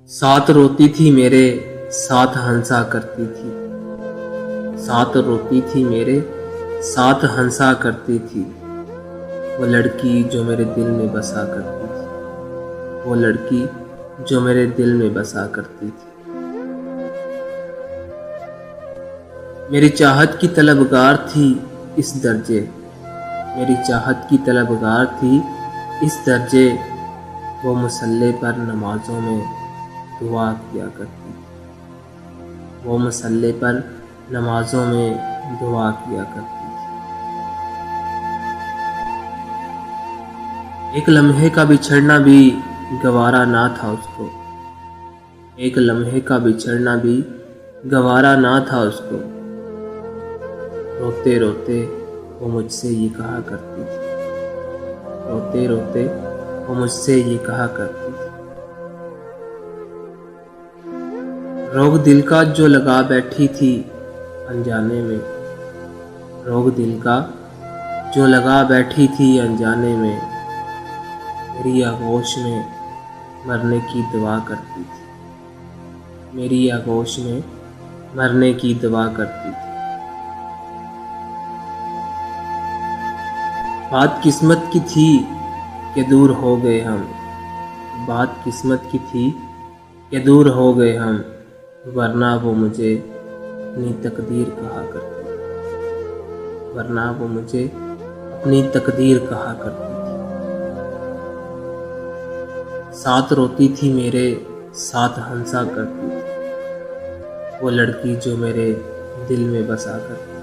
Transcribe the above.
साथ रोती थी मेरे साथ हंसा करती थी। साथ रोती थी मेरे साथ हंसा करती थी। वो लड़की जो मेरे दिल में बसा करती थी। वो लड़की जो मेरे दिल में बसा करती थी। मेरी चाहत की तलबगार थी इस दर्जे। मेरी चाहत की तलबगार थी इस दर्जे। वो मुसल्ले पर नमाज़ों में दुआ किया करती थी। वो मुसल्ले पर नमाज़ों में दुआ किया करती थी। एक लम्हे का बिछड़ना भी गवारा ना था उसको। एक लम्हे का बिछड़ना भी गवारा ना था उसको। रोते रोते वो मुझसे ये कहा करती थी। रोते रोते वो मुझसे ये कहा करती थी। रोग दिल का जो लगा बैठी थी अनजाने में। रोग दिल का जो लगा बैठी थी अनजाने में। मेरी आगोश में मरने की दुआ करती थी। मेरी आगोश में मरने की दुआ करती थी। बात किस्मत की थी कि दूर हो गए हम। बात किस्मत की थी कि दूर हो गए हम, वरना वो मुझे अपनी तकदीर कहा करती थी। वरना वो मुझे अपनी तकदीर कहा करती थी। साथ रोती थी मेरे साथ हंसा करती थी। वो लड़की जो मेरे दिल में बसा करती थी।